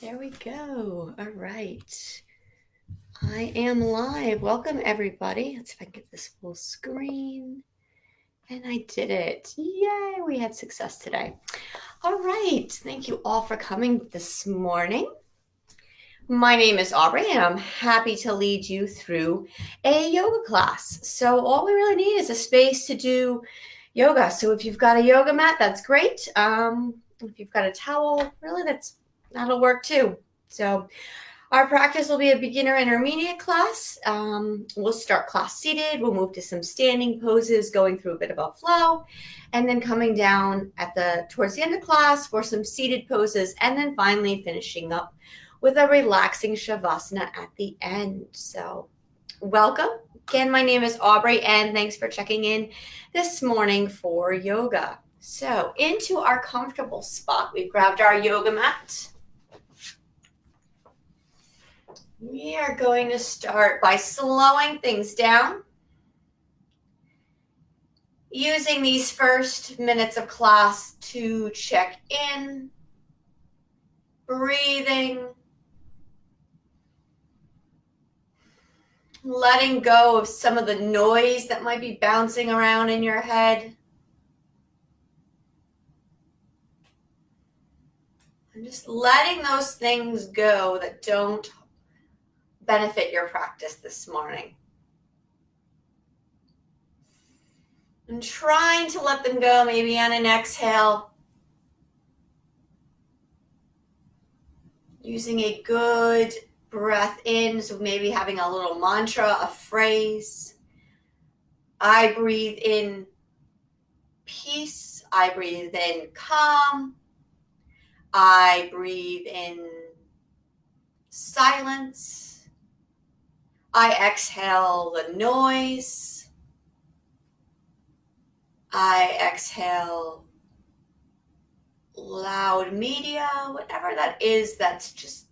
There we go. All right. I am live. Welcome, everybody. Let's see if I can get this full screen. And I did it. Yay, we had success today. All right. Thank you all for coming this morning. My name is Aubrey, and I'm happy to lead you through a yoga class. So, all we really need is a space to do yoga. So, if you've got a yoga mat, that's great. If you've got a towel, really, that'll work too. So, our practice will be a beginner intermediate class. We'll start class seated. We'll move to some standing poses, going through a bit of a flow, and then coming down towards the end of class for some seated poses, and then finally finishing up with a relaxing shavasana at the end. So, welcome. Again, my name is Aubrey, and thanks for checking in this morning for yoga. So, into our comfortable spot, we've grabbed our yoga mat. We are going to start by slowing things down, using these first minutes of class to check in, breathing, letting go of some of the noise that might be bouncing around in your head. And just letting those things go that don't benefit your practice this morning. And trying to let them go maybe on an exhale. Using a good breath in, so maybe having a little mantra, a phrase. I breathe in peace. I breathe in calm. I breathe in silence. I exhale the noise. I exhale loud media, whatever that is that's just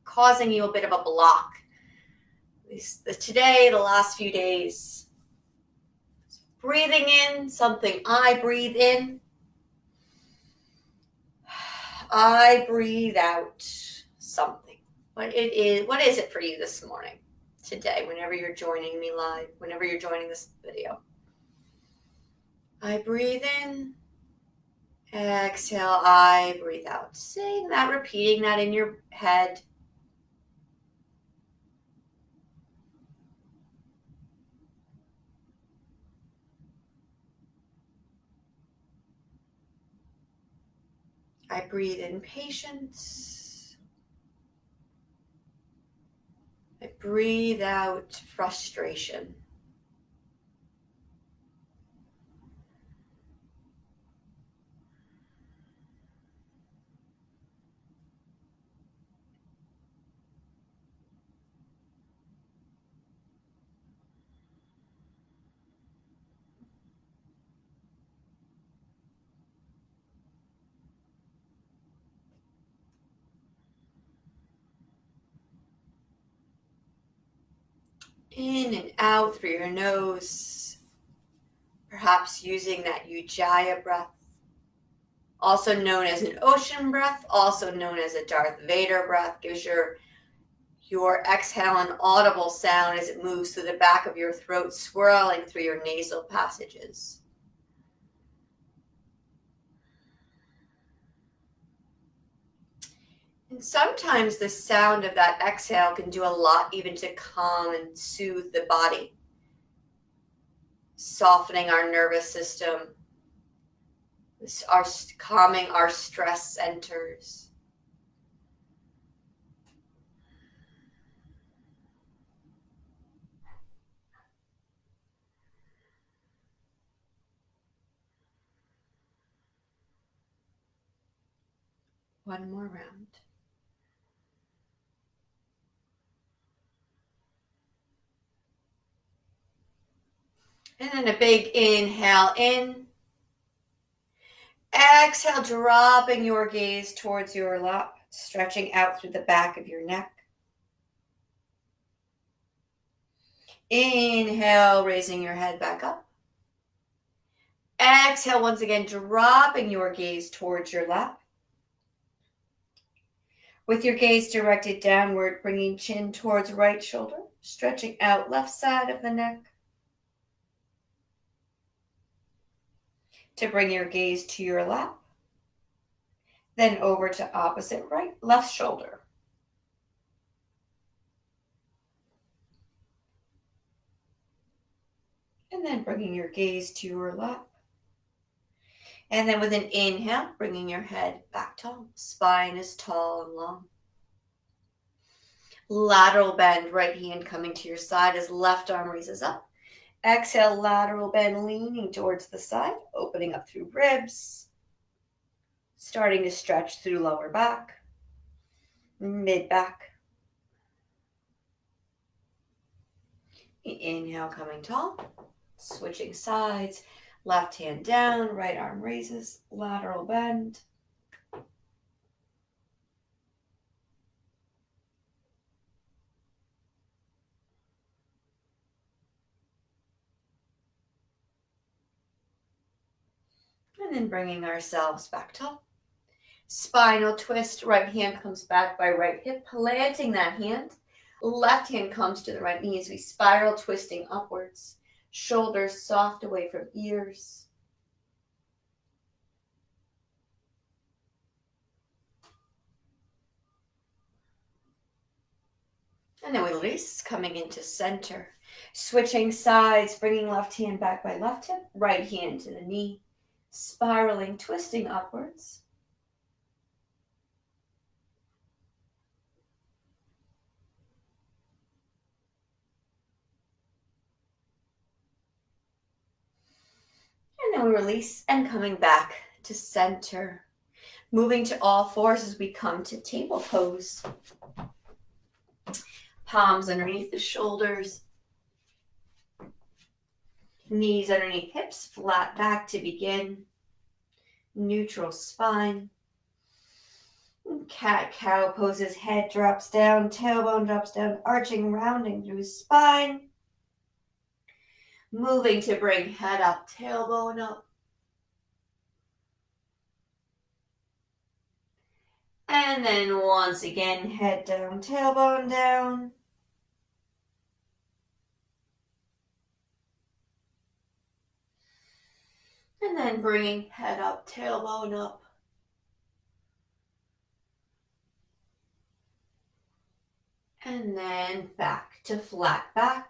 causing you a bit of a block. Today, the last few days, breathing in something I breathe in. I breathe out something. What is it for you this morning, today, whenever you're joining me live, whenever you're joining this video? I breathe in, exhale, I breathe out. Saying that, repeating that in your head. I breathe in patience. I breathe out frustration. In and out through your nose, perhaps using that Ujjayi breath, also known as an ocean breath, also known as a Darth Vader breath. Gives your exhale an audible sound as it moves through the back of your throat, swirling through your nasal passages. And sometimes the sound of that exhale can do a lot even to calm and soothe the body, softening our nervous system, calming our stress centers. One more round. And then a big inhale in. Exhale, dropping your gaze towards your lap, stretching out through the back of your neck. Inhale, raising your head back up. Exhale, once again, dropping your gaze towards your lap. With your gaze directed downward, bringing chin towards right shoulder, stretching out left side of the neck. To bring your gaze to your lap, then over to opposite left shoulder. And then bringing your gaze to your lap. And then with an inhale, bringing your head back tall. Spine is tall and long. Lateral bend, right hand coming to your side as left arm raises up. Exhale, lateral bend, leaning towards the side, opening up through ribs. Starting to stretch through lower back, mid back. Inhale, coming tall. Switching sides. Left hand down, right arm raises, lateral bend. And then bringing ourselves back tall. Spinal twist, right hand comes back by right hip, planting that hand. Left hand comes to the right knee as we spiral, twisting upwards. Shoulders soft away from ears. And then we release, coming into center. Switching sides, bringing left hand back by left hip, right hand to the knee. Spiraling, twisting upwards. And then we release and coming back to center. Moving to all fours as we come to table pose. Palms underneath the shoulders. Knees underneath hips, flat back to begin. Neutral spine. Cat-cow poses, head drops down, tailbone drops down, arching, rounding through spine. Moving to bring head up, tailbone up. And then once again, head down, tailbone down. And then bringing head up, tailbone up. And then back to flat back.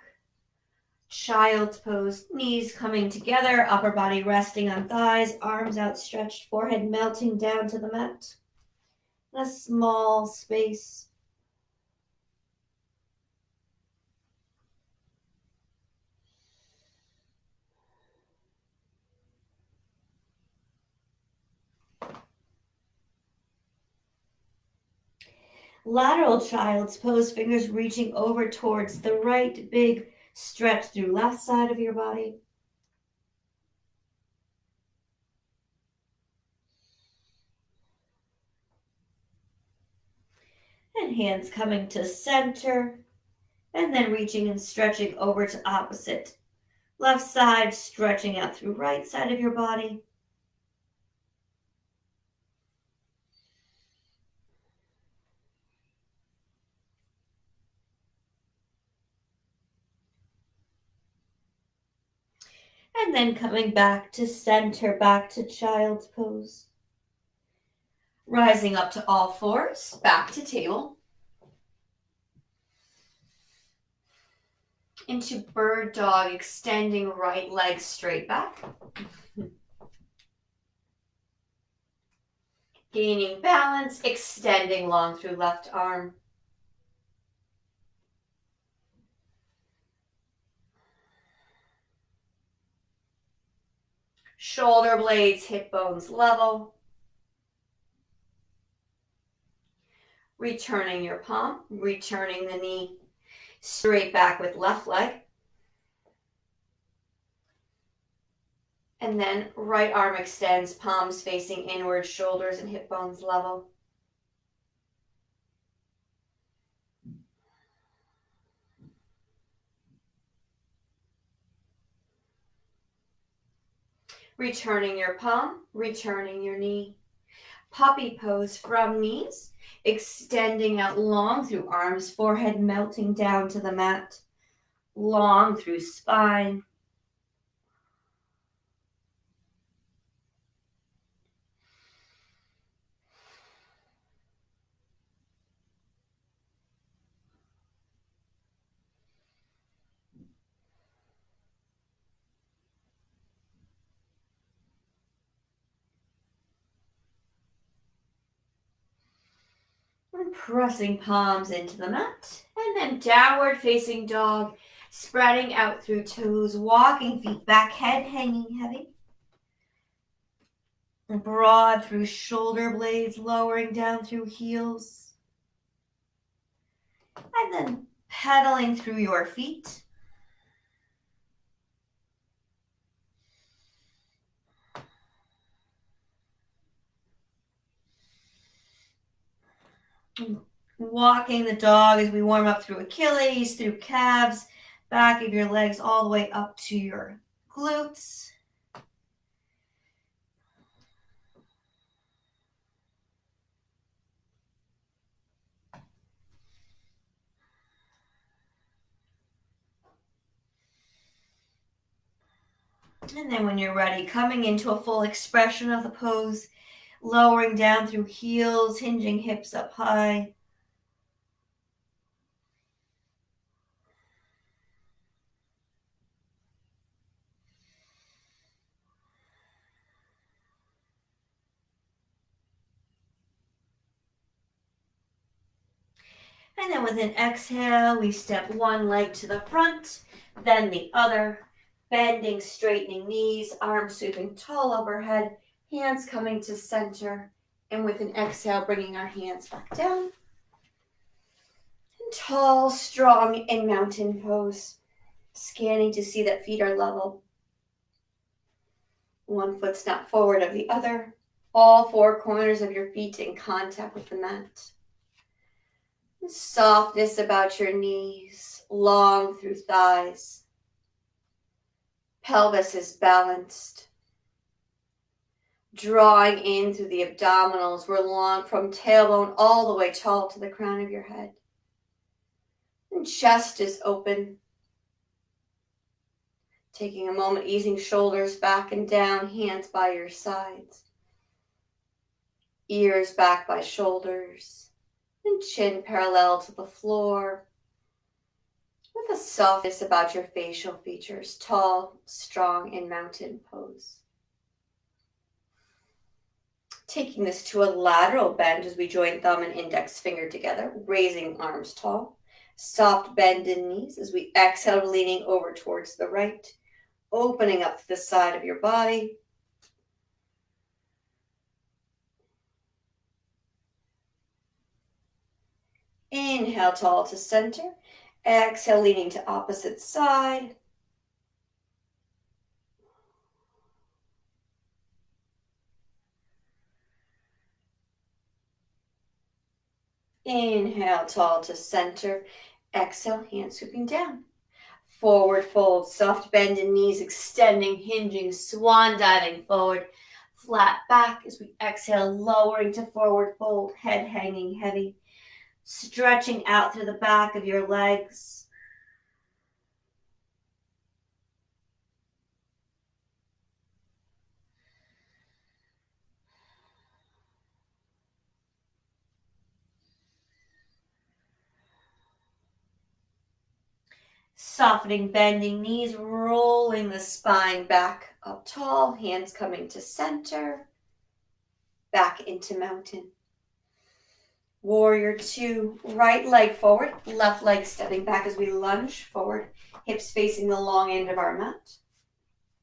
Child's pose, knees coming together, upper body resting on thighs, arms outstretched, forehead melting down to the mat. A small space. Lateral child's pose, fingers reaching over towards the right, big stretch through left side of your body. And hands coming to center, and then reaching and stretching over to opposite. Left side, stretching out through right side of your body. And then coming back to center, back to child's pose. Rising up to all fours, back to table. Into bird dog, extending right leg straight back. Gaining balance, extending long through left arm. Shoulder blades, hip bones level. Returning your palm, returning the knee straight back with left leg. And then right arm extends, palms facing inward, shoulders and hip bones level. Returning your palm, returning your knee. Puppy pose from knees, extending out long through arms, forehead melting down to the mat, long through spine. And pressing palms into the mat. And then downward facing dog, spreading out through toes, walking feet back, head hanging heavy. Broad through shoulder blades, lowering down through heels. And then pedaling through your feet. Walking the dog as we warm up through Achilles, through calves, back of your legs, all the way up to your glutes. And then when you're ready, coming into a full expression of the pose, lowering down through heels, hinging hips up high. And then with an exhale, we step one leg to the front, then the other, bending, straightening knees, arms sweeping tall overhead, hands coming to center. And with an exhale, bringing our hands back down. And tall, strong in mountain pose, scanning to see that feet are level. One foot's not forward of the other. All four corners of your feet in contact with the mat. Softness about your knees, long through thighs. Pelvis is balanced. Drawing in through the abdominals. We're long from tailbone all the way tall to the crown of your head. And chest is open. Taking a moment, easing shoulders back and down, hands by your sides. Ears back by shoulders. And chin parallel to the floor, with a softness about your facial features, tall, strong in mountain pose. Taking this to a lateral bend as we join thumb and index finger together, raising arms tall. Soft bend in knees as we exhale, leaning over towards the right, opening up to the side of your body. Inhale, tall to center. Exhale, leaning to opposite side. Inhale, tall to center. Exhale, hands sweeping down. Forward fold, soft bend in knees, extending, hinging, swan diving forward. Flat back as we exhale, lowering to forward fold, head hanging heavy. Stretching out through the back of your legs. Softening, bending knees, rolling the spine back up tall, hands coming to center, back into mountain. Warrior two, right leg forward, left leg stepping back as we lunge forward, hips facing the long end of our mat.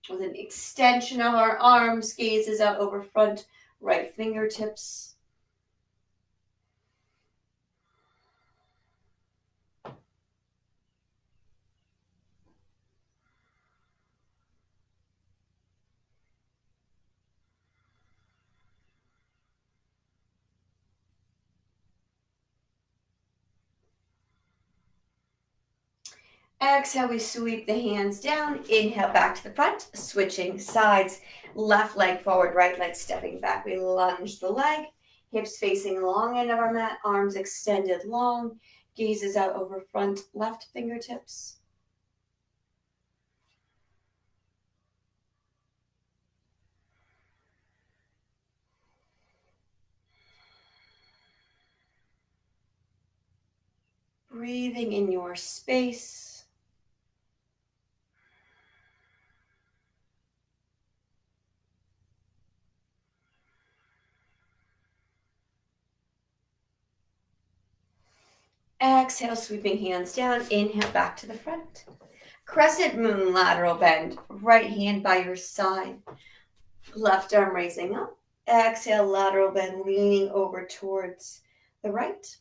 With an extension of our arms, gazes out over front, right fingertips. Exhale, we sweep the hands down. Inhale, back to the front, switching sides. Left leg forward, right leg stepping back. We lunge the leg. Hips facing long end of our mat, arms extended long, gazes out over front left fingertips. Breathing in your space. Exhale, sweeping hands down. Inhale, back to the front. Crescent moon, lateral bend. Right hand by your side. Left arm raising up. Exhale, lateral bend, leaning over towards the right.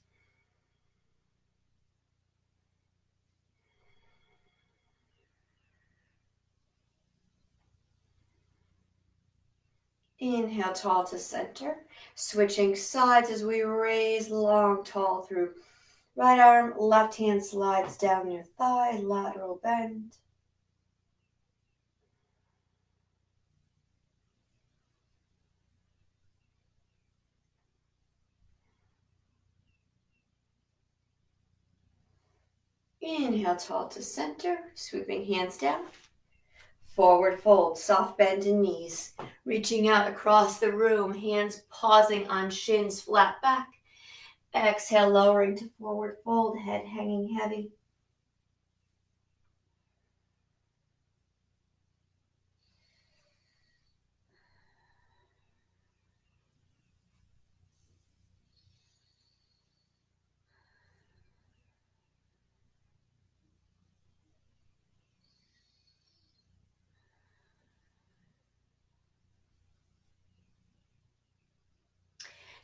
Inhale, tall to center. Switching sides as we raise long, tall through right arm. Left hand slides down your thigh, lateral bend. Inhale, tall to center. Sweeping hands down. Forward fold, soft bend in knees. Reaching out across the room, hands pausing on shins, flat back. Exhale, lowering to forward fold, head hanging heavy.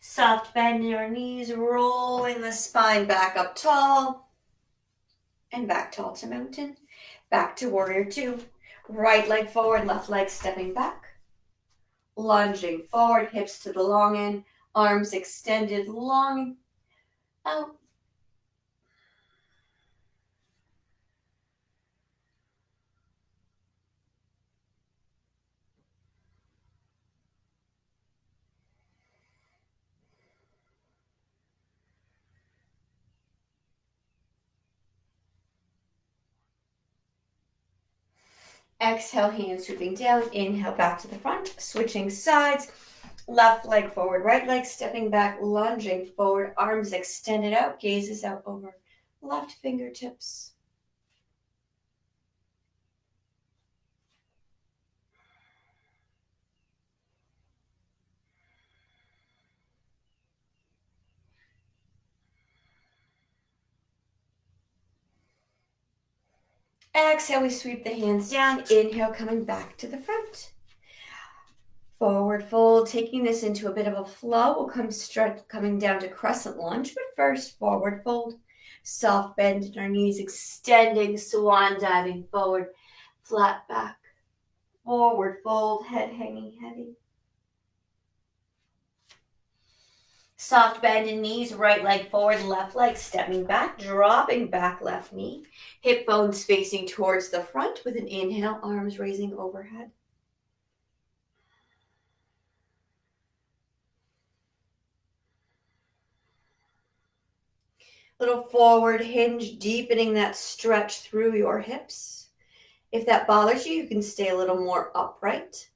Soft bend in your knees, rolling the spine back up tall. And back tall to mountain. Back to warrior two. Right leg forward, left leg stepping back. Lunging forward, hips to the long end, arms extended long out. Exhale, hands sweeping down. Inhale, back to the front. Switching sides. Left leg forward, right leg stepping back, lunging forward, arms extended out, gazes out over left fingertips. Exhale, we sweep the hands down. Inhale, coming back to the front. Forward fold, taking this into a bit of a flow. We'll come straight, coming down to crescent lunge, but first forward fold. Soft bend in our knees, extending, swan diving forward, flat back. Forward fold, head hanging heavy. Soft bend in knees, right leg forward, left leg stepping back, dropping back left knee. Hip bones facing towards the front with an inhale, arms raising overhead. Little forward hinge, deepening that stretch through your hips. If that bothers you, you can stay a little more upright.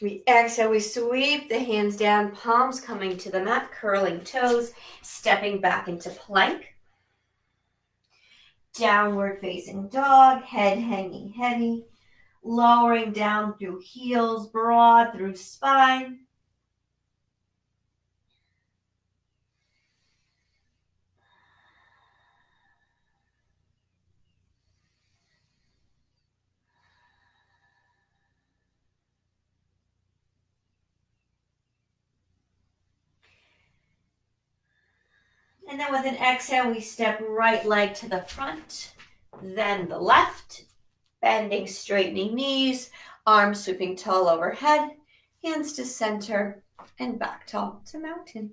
We exhale, we sweep the hands down, palms coming to the mat, curling toes, stepping back into plank. Downward facing dog, head hanging heavy, lowering down through heels, broad through spine. And then with an exhale, we step right leg to the front, then the left, bending, straightening knees, arms sweeping tall overhead, hands to center, and back tall to mountain.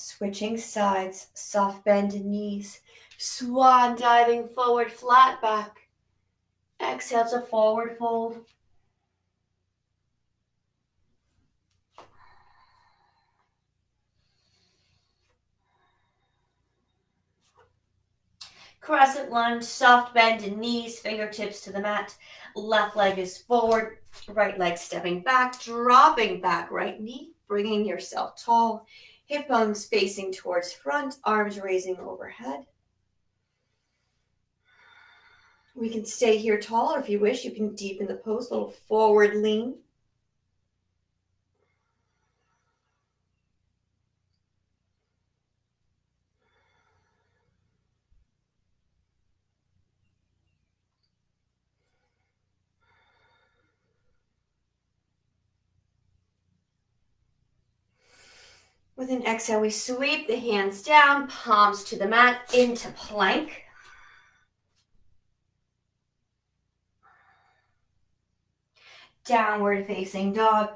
Switching sides, soft bend in knees. Swan diving forward, flat back. Exhale to forward fold. Crescent lunge, soft bend in knees, fingertips to the mat. Left leg is forward, right leg stepping back, dropping back right knee, bringing yourself tall. Hip bones facing towards front, arms raising overhead. We can stay here tall, or if you wish, you can deepen the pose, a little forward lean. With an exhale, we sweep the hands down, palms to the mat, into plank. Downward facing dog.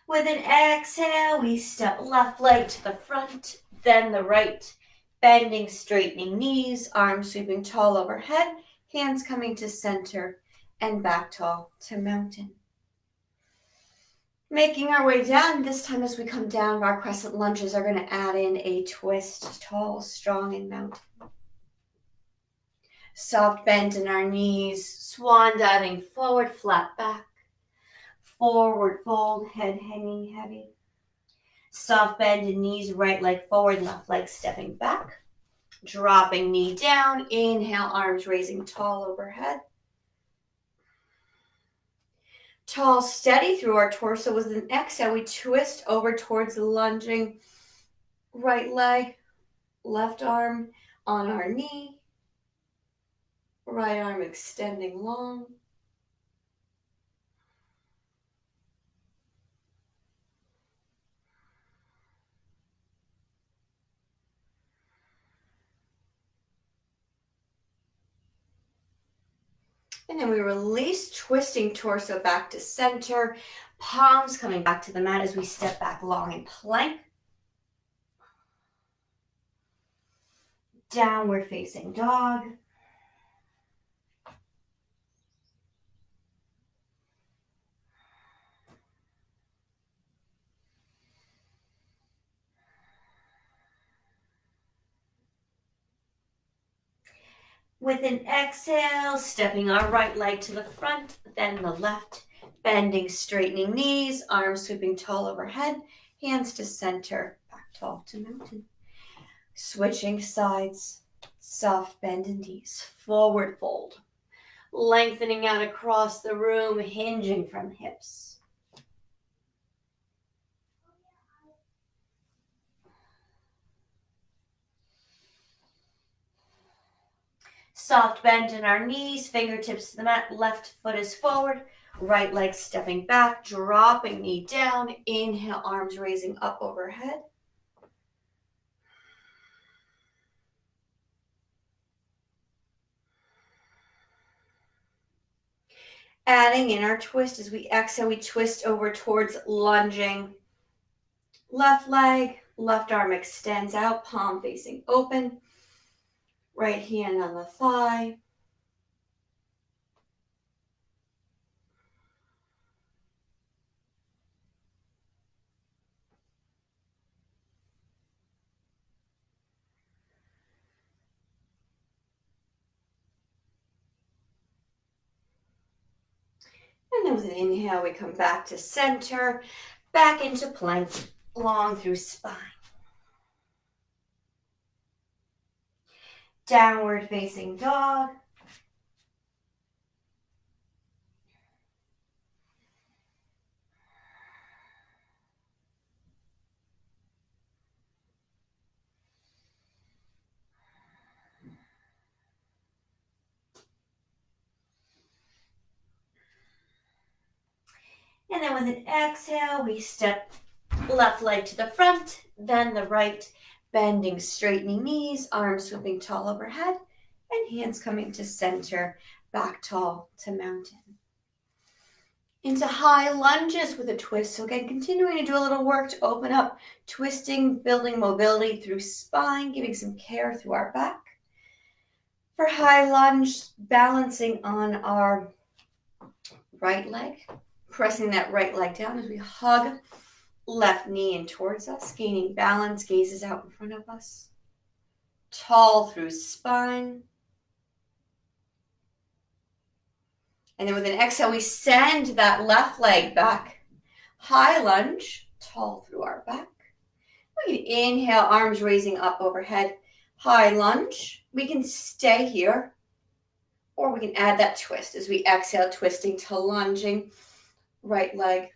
With an exhale, we step left leg to the front, then the right. Bending, straightening knees, arms sweeping tall overhead, hands coming to center, and back tall to mountain. Making our way down, this time as we come down, our crescent lunges are going to add in a twist, tall, strong, and mountain. Soft bend in our knees, swan diving forward, flat back. Forward fold, head hanging heavy. Soft bend in knees, right leg forward, left leg stepping back. Dropping knee down, inhale, arms raising tall overhead. Tall, steady through our torso. With an exhale, we twist over towards the lunging right leg, left arm on our knee, right arm extending long. And then we release, twisting torso back to center, palms coming back to the mat as we step back long in plank. Downward facing dog. With an exhale, stepping our right leg to the front, then the left, bending, straightening knees, arms sweeping tall overhead, hands to center, back tall to mountain. Switching sides, soft bend in knees, forward fold, lengthening out across the room, hinging from hips. Soft bend in our knees, fingertips to the mat, left foot is forward, right leg stepping back, dropping knee down, inhale, arms raising up overhead. Adding in our twist as we exhale, we twist over towards lunging. Left leg, left arm extends out, palm facing open. Right hand on the thigh. And then with an inhale, we come back to center, back into plank, long through spine. Downward facing dog. And then with an exhale, we step left leg to the front, then the right, bending, straightening knees, arms sweeping tall overhead, and hands coming to center, back tall to mountain. Into high lunges with a twist. So again, continuing to do a little work to open up, twisting, building mobility through spine, giving some care through our back. For high lunge, balancing on our right leg, pressing that right leg down as we hug left knee in towards us, gaining balance, gazes out in front of us. Tall through spine. And then with an exhale, we send that left leg back. High lunge, tall through our back. We can inhale, arms raising up overhead. High lunge. We can stay here, or we can add that twist as we exhale, twisting to lunging. Right leg.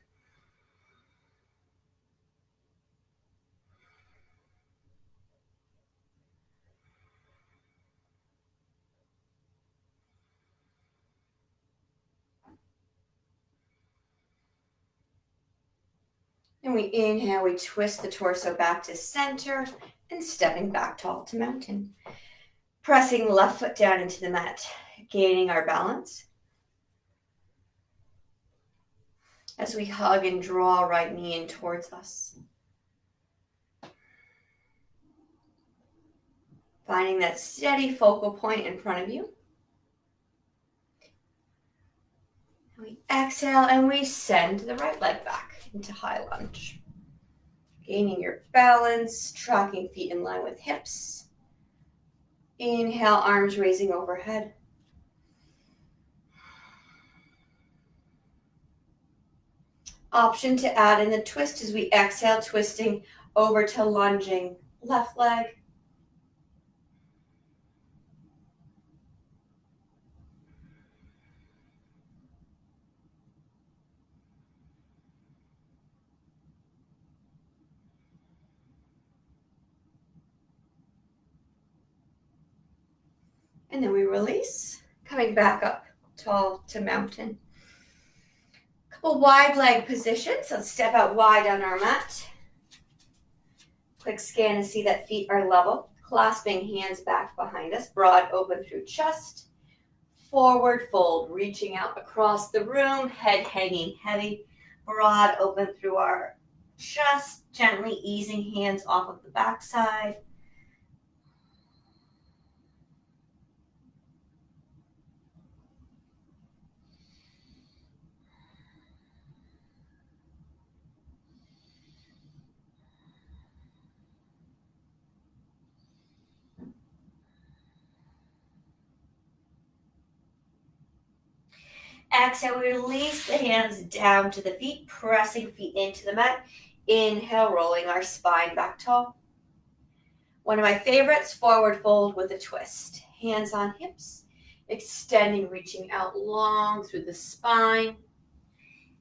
And we inhale, we twist the torso back to center and stepping back tall to mountain. Pressing left foot down into the mat, gaining our balance. As we hug and draw right knee in towards us. Finding that steady focal point in front of you. And we exhale and we send the right leg back into high lunge. Gaining your balance, tracking feet in line with hips. Inhale, arms raising overhead. Option to add in the twist as we exhale, twisting over to lunging. Left leg. And then we release, coming back up, tall to mountain. Couple wide leg positions. Let's step out wide on our mat. Quick scan to see that feet are level. Clasping hands back behind us, broad open through chest. Forward fold, reaching out across the room, head hanging heavy. Broad open through our chest, gently easing hands off of the backside. Exhale, we release the hands down to the feet, pressing feet into the mat. Inhale, rolling our spine back tall. One of my favorites, forward fold with a twist. Hands on hips, extending, reaching out long through the spine.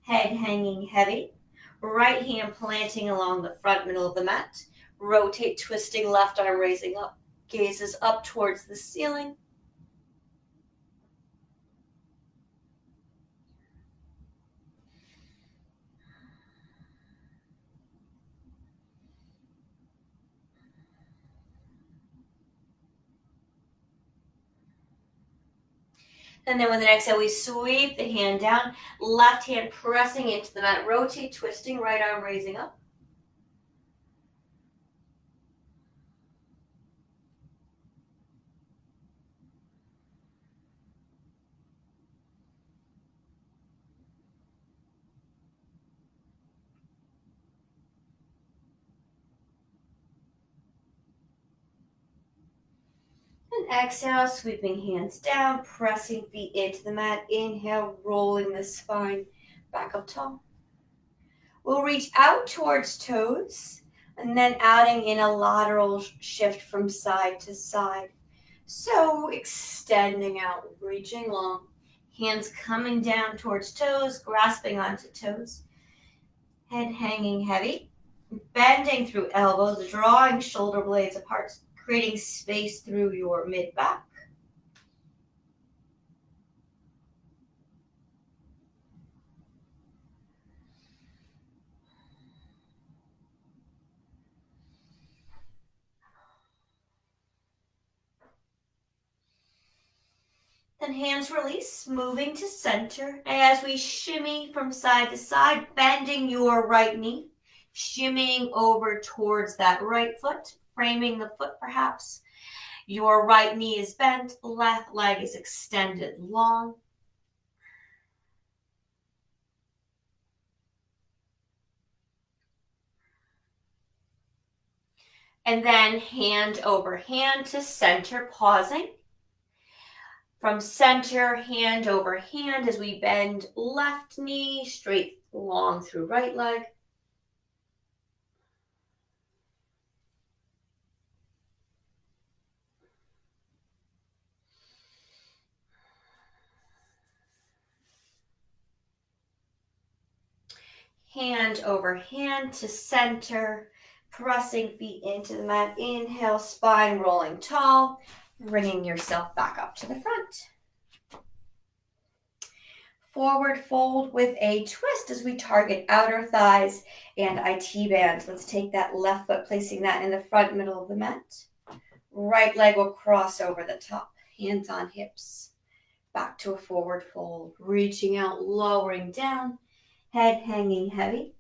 Head hanging heavy. Right hand planting along the front middle of the mat. Rotate, twisting, left arm raising up. Gazes up towards the ceiling. And then with an exhale, we sweep the hand down, left hand pressing into the mat, rotate, twisting, right arm raising up. And exhale, sweeping hands down, pressing feet into the mat. Inhale, rolling the spine back up tall. We'll reach out towards toes and then adding in a lateral shift from side to side. So extending out, reaching long, hands coming down towards toes, grasping onto toes. Head hanging heavy, bending through elbows, drawing shoulder blades apart, creating space through your mid-back. And hands release, moving to center. And as we shimmy from side to side, bending your right knee, shimmying over towards that right foot, framing the foot perhaps. Your right knee is bent, left leg is extended long. And then hand over hand to center, pausing. From center, hand over hand as we bend left knee straight long through right leg. Hand over hand to center, pressing feet into the mat. Inhale, spine rolling tall, bringing yourself back up to the front. Forward fold with a twist as we target outer thighs and IT band. Let's take that left foot, placing that in the front middle of the mat. Right leg will cross over the top, hands on hips. Back to a forward fold, reaching out, lowering down, head hanging heavy.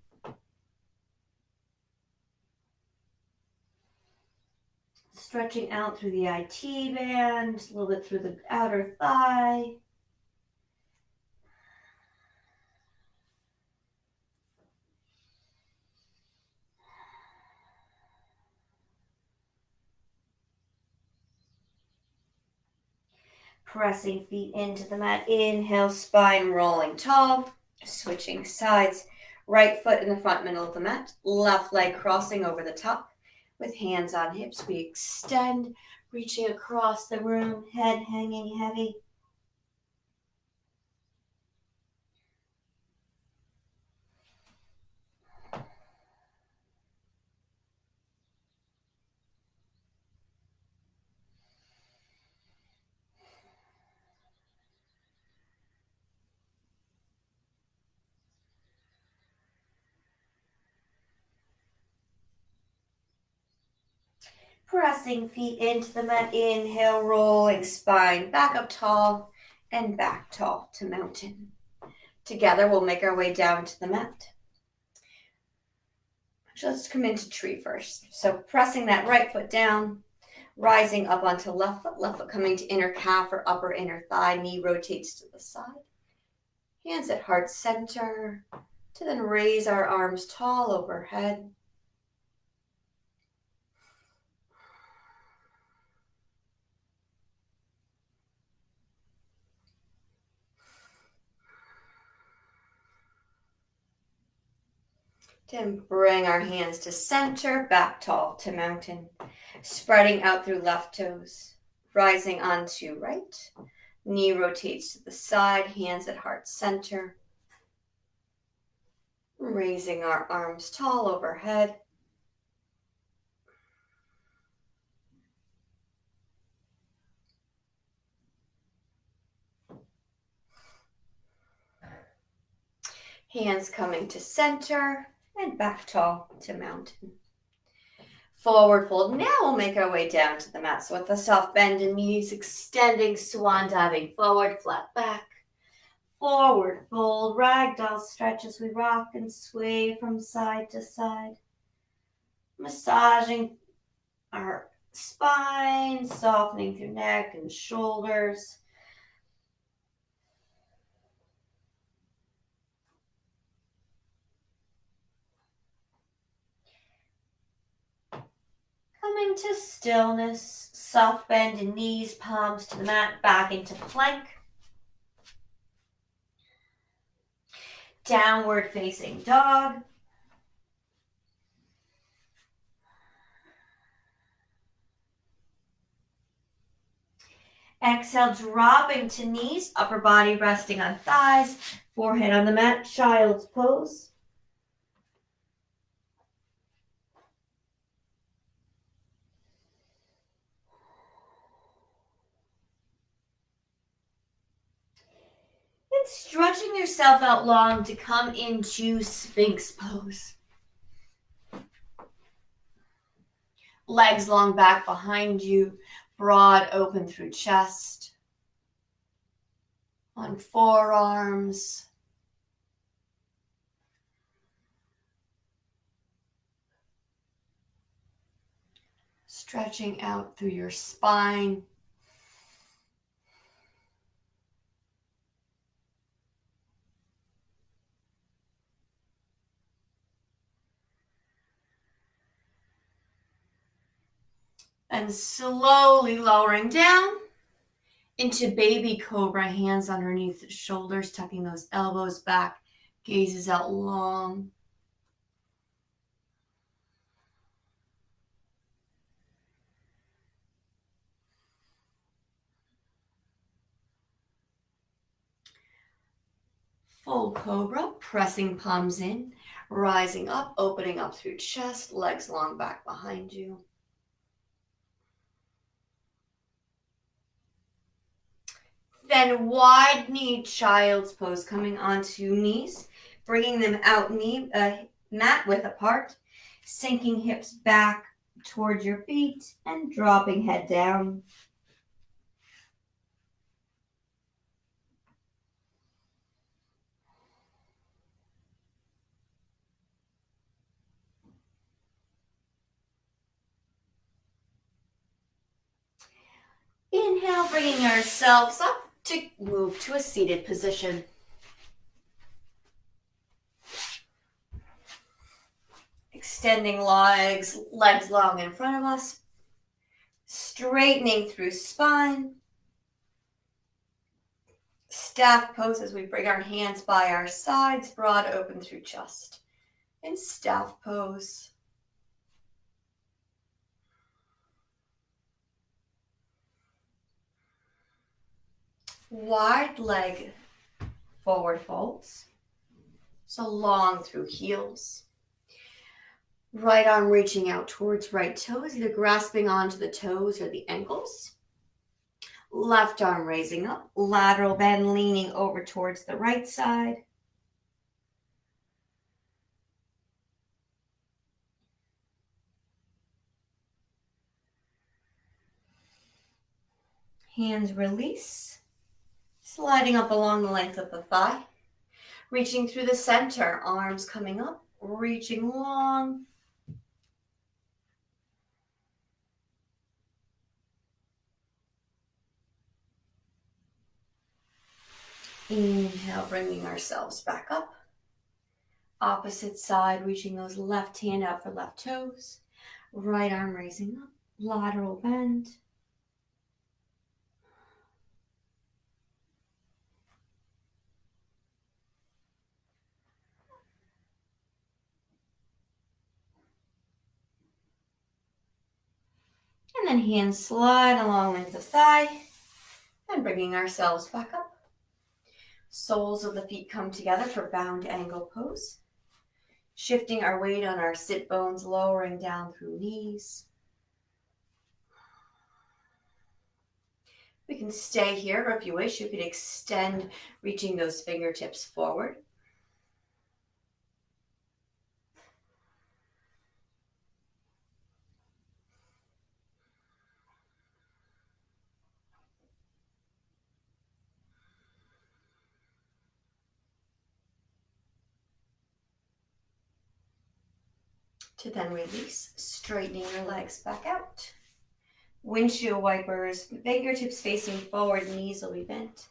Stretching out through the IT band, a little bit through the outer thigh. Pressing feet into the mat. Inhale, spine rolling tall. Switching sides. Right foot in the front middle of the mat. Left leg crossing over the top. With hands on hips, we extend, reaching across the room, head hanging heavy. Pressing feet into the mat. Inhale, rolling spine back up tall and back tall to mountain. Together, we'll make our way down to the mat. So let's come into tree first. So pressing that right foot down, rising up onto left foot coming to inner calf or upper inner thigh, knee rotates to the side. Hands at heart center, to then raise our arms tall overhead. Then bring our hands to center, back tall to mountain. Spreading out through left toes, rising onto right. Knee rotates to the side, hands at heart center. Raising our arms tall overhead. Hands coming to center and back tall to mountain. Forward fold. Now we'll make our way down to the mat. So with a soft bend in knees, extending, swan diving forward, flat back. Forward fold, ragdoll stretch as we rock and sway from side to side. Massaging our spine, softening through neck and shoulders. Coming to stillness, soft bend in knees, palms to the mat, back into plank. Downward facing dog. Exhale, dropping to knees, upper body resting on thighs, forehead on the mat, child's pose. And stretching yourself out long to come into Sphinx pose. Legs long back behind you, broad open through chest. on forearms. Stretching out through your spine. And slowly lowering down into baby cobra, hands underneath the shoulders, tucking those elbows back, gazes out long. Full cobra, pressing palms in, rising up, opening up through chest, legs long back behind you. Then wide knee child's pose, coming onto knees, bringing them out mat width apart, sinking hips back towards your feet and dropping head down. Inhale, bringing ourselves up to move to a seated position. Extending legs long in front of us. Straightening through spine. Staff pose as we bring our hands by our sides, broad open through chest. In staff pose. Wide leg forward folds. So long through heels. Right arm reaching out towards right toes, either grasping onto the toes or the ankles. Left arm raising up, lateral bend leaning over towards the right side. Hands release, sliding up along the length of the thigh. Reaching through the center, arms coming up, reaching long. Inhale, bringing ourselves back up. Opposite side, reaching those left hand out for left toes. Right arm raising up, lateral bend. And then hands slide along length of thigh and bringing ourselves back up. Soles of the feet come together for bound angle pose. Shifting our weight on our sit bones, lowering down through knees. We can stay here, or if you wish, you could extend, reaching those fingertips forward. To then release, straightening your legs back out. Windshield wipers, fingertips facing forward, knees will be bent.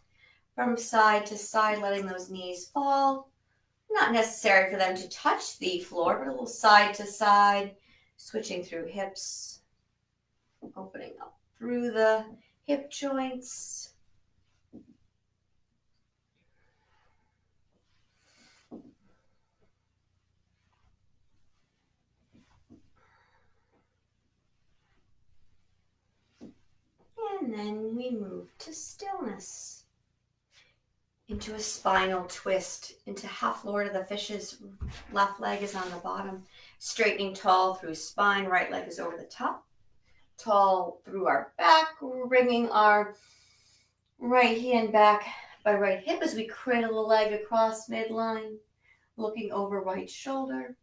From side to side, letting those knees fall. Not necessary for them to touch the floor, but a little side to side, switching through hips, opening up through the hip joints. And then we move to stillness. Into a spinal twist, into half Lord of the Fishes. Left leg is on the bottom. Straightening tall through spine, right leg is over the top. Tall through our back, bringing our right hand back by right hip as we cradle the leg across midline, looking over right shoulder.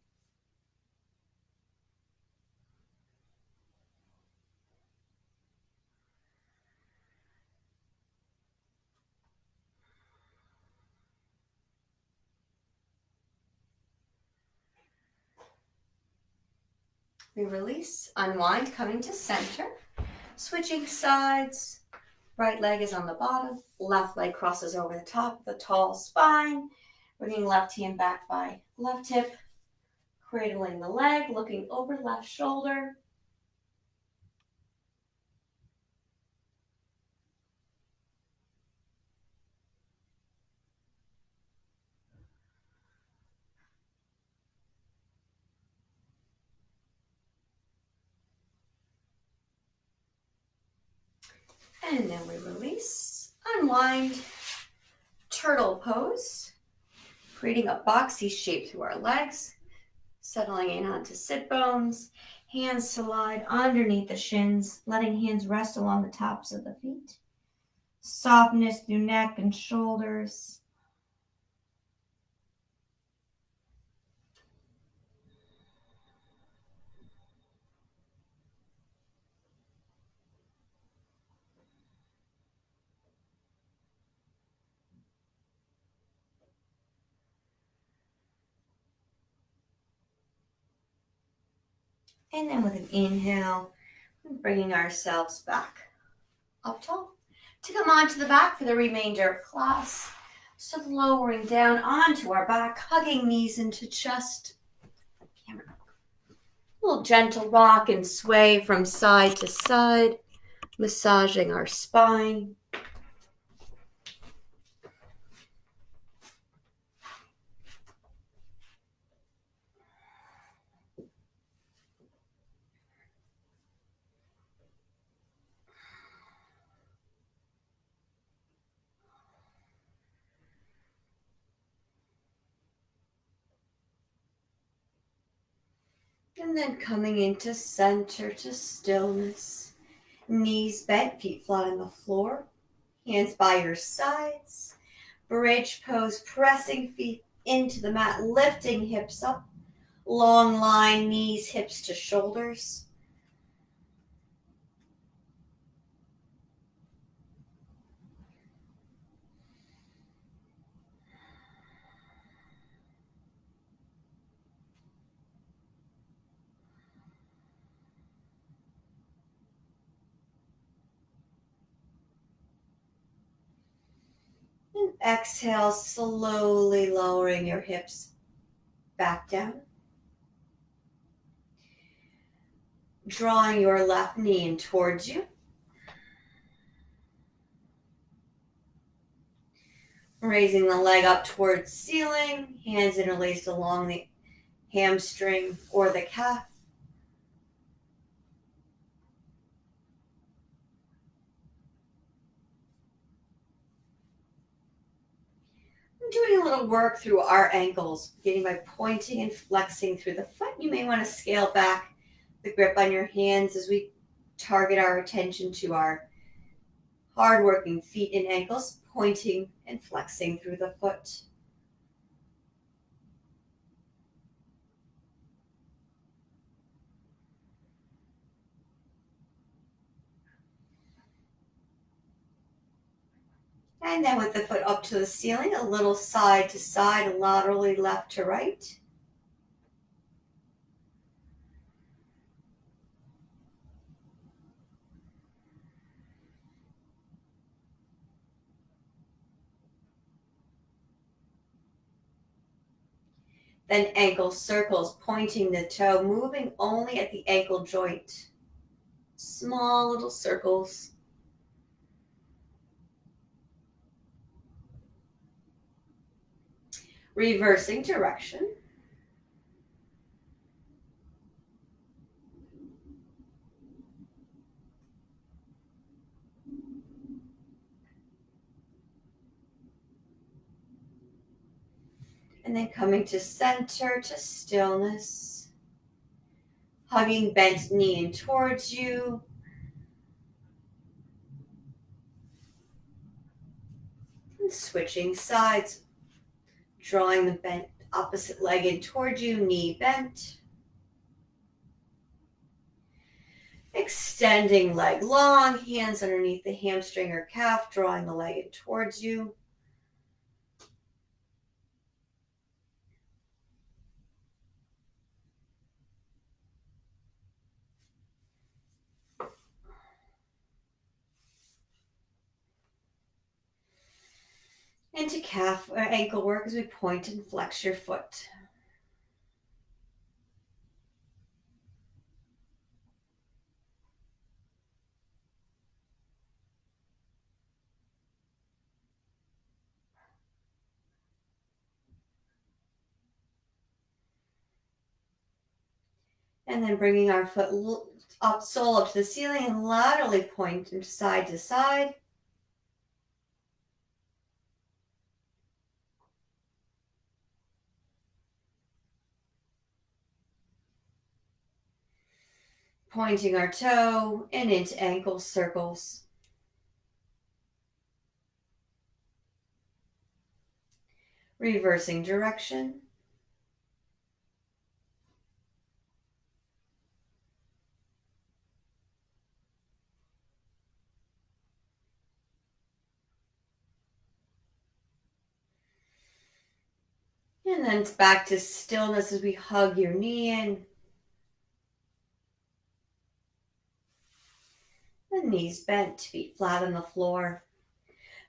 We release, unwind, coming to center. Switching sides. Right leg is on the bottom. Left leg crosses over the top of the tall spine. Bringing left hand back by left hip. Cradling the leg, looking over left shoulder. And then we release, unwind, turtle pose, creating a boxy shape through our legs, settling in onto sit bones, hands slide underneath the shins, letting hands rest along the tops of the feet. Softness through neck and shoulders. And then with an inhale, bringing ourselves back up tall. To come onto the back for the remainder of class. So lowering down onto our back, hugging knees into chest. A little gentle rock and sway from side to side, massaging our spine. And then coming into center to stillness. Knees bent, feet flat on the floor. Hands by your sides. Bridge pose, pressing feet into the mat, lifting hips up. Long line, knees, hips to shoulders. And exhale, slowly lowering your hips back down. Drawing your left knee in towards you. Raising the leg up towards ceiling, hands interlaced along the hamstring or the calf. Doing a little work through our ankles, beginning by pointing and flexing through the foot. You may want to scale back the grip on your hands as we target our attention to our hardworking feet and ankles, pointing and flexing through the foot. And then with the foot up to the ceiling, a little side to side, laterally left to right. Then ankle circles, pointing the toe, moving only at the ankle joint. Small little circles. Reversing direction. And then coming to center, to stillness. Hugging bent knee in towards you. And switching sides. Drawing the bent opposite leg in towards you, knee bent. Extending leg long, hands underneath the hamstring or calf, drawing the leg in towards you. into calf or ankle work as we point and flex your foot. And then bringing our foot up, sole up to the ceiling and laterally point from side to side. Pointing our toe and into ankle circles. Reversing direction. And then it's back to stillness as we hug your knee in. The knees bent, feet flat on the floor.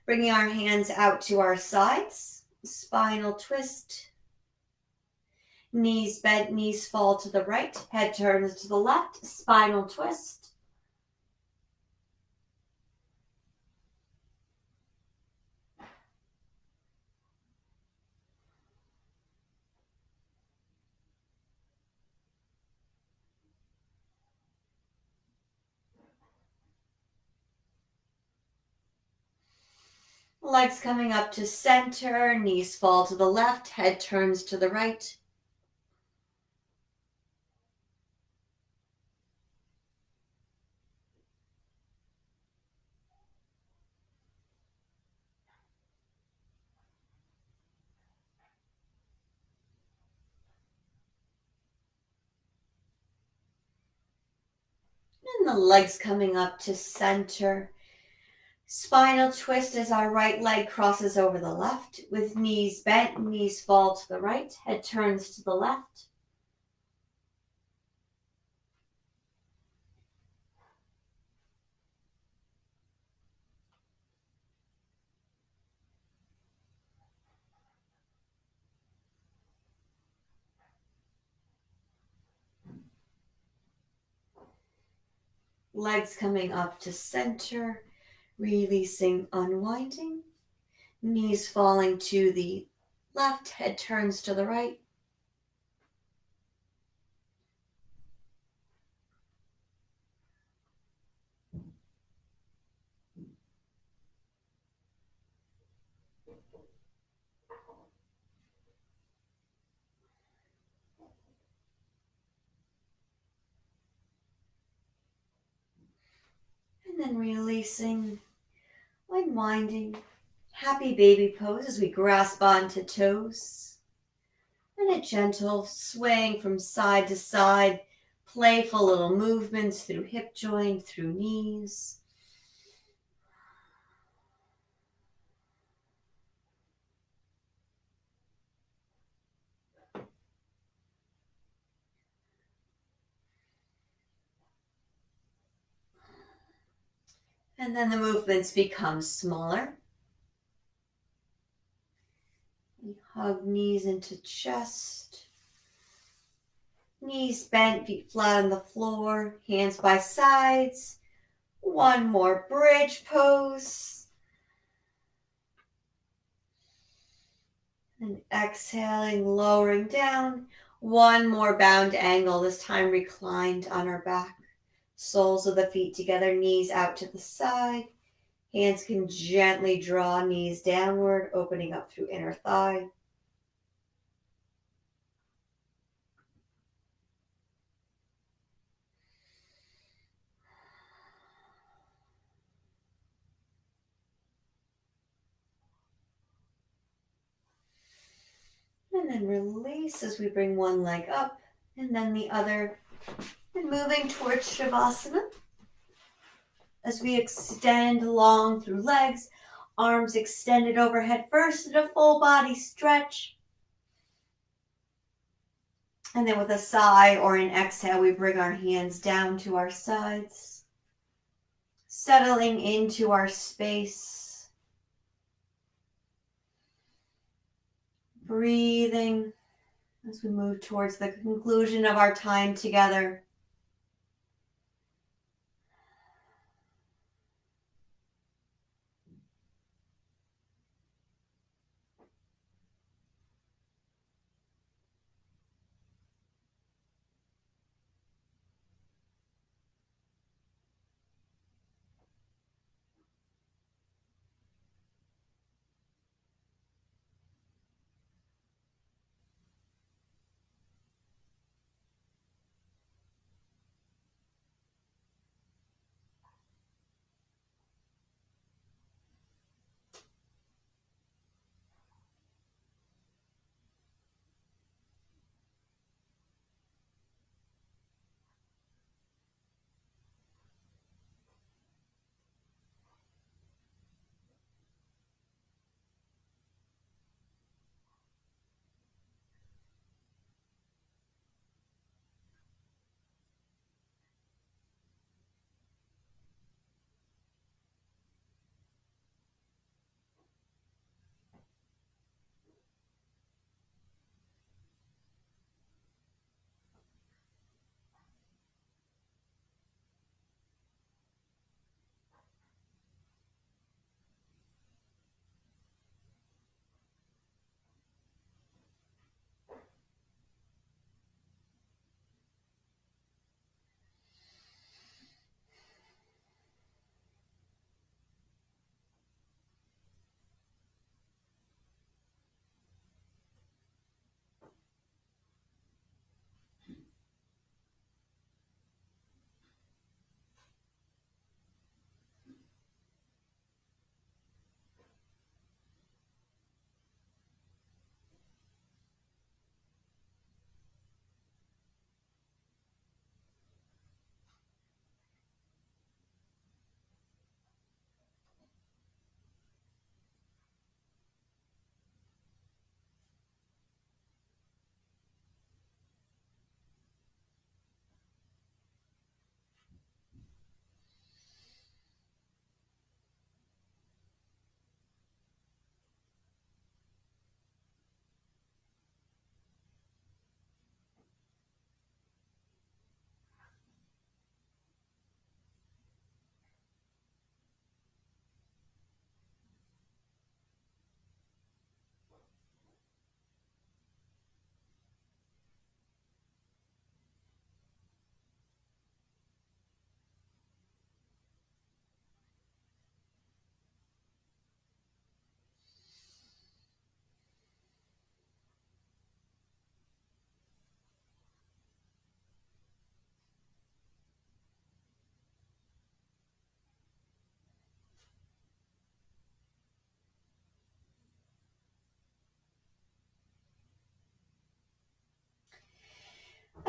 Bringing our hands out to our sides. Spinal twist. Knees bent, knees fall to the right. Head turns to the left. Spinal twist. Legs coming up to center, knees fall to the left, head turns to the right. And the legs coming up to center. Spinal twist as our right leg crosses over the left, with knees bent, knees fall to the right, head turns to the left. Legs coming up to center, releasing, unwinding. Knees falling to the left, head turns to the right. And then releasing, unwinding. Happy baby pose as we grasp onto toes. And a gentle swaying from side to side, playful little movements through hip joint, through knees. And then the movements become smaller. We hug knees into chest. Knees bent, feet flat on the floor, hands by sides. One more bridge pose. And exhaling, lowering down. One more bound angle, this time reclined on our back. Soles of the feet together, knees out to the side. Hands can gently draw knees downward, opening up through inner thigh. And then release as we bring one leg up and then the other. And moving towards Shavasana. As we extend long through legs, arms extended overhead first in a full body stretch. And then with a sigh or an exhale, we bring our hands down to our sides, settling into our space. Breathing as we move towards the conclusion of our time together.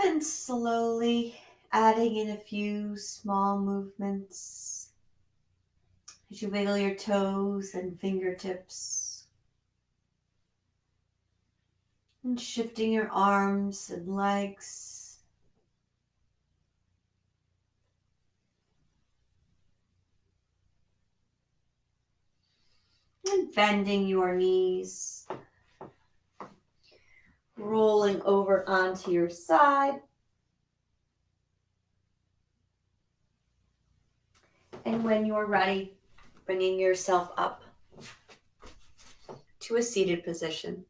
And slowly adding in a few small movements as you wiggle your toes and fingertips. And shifting your arms and legs. And bending your knees. Rolling over onto your side. And when you're ready, bringing yourself up to a seated position.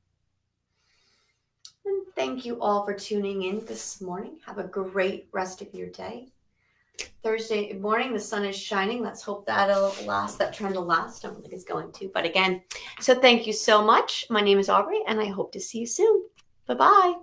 And thank you all for tuning in this morning. Have a great rest of your day. Thursday morning, the sun is shining. Let's hope that'll last. That trend will last. I don't think it's going to, but again, so thank you so much. My name is Aubrey, and I hope to see you soon. Bye-bye.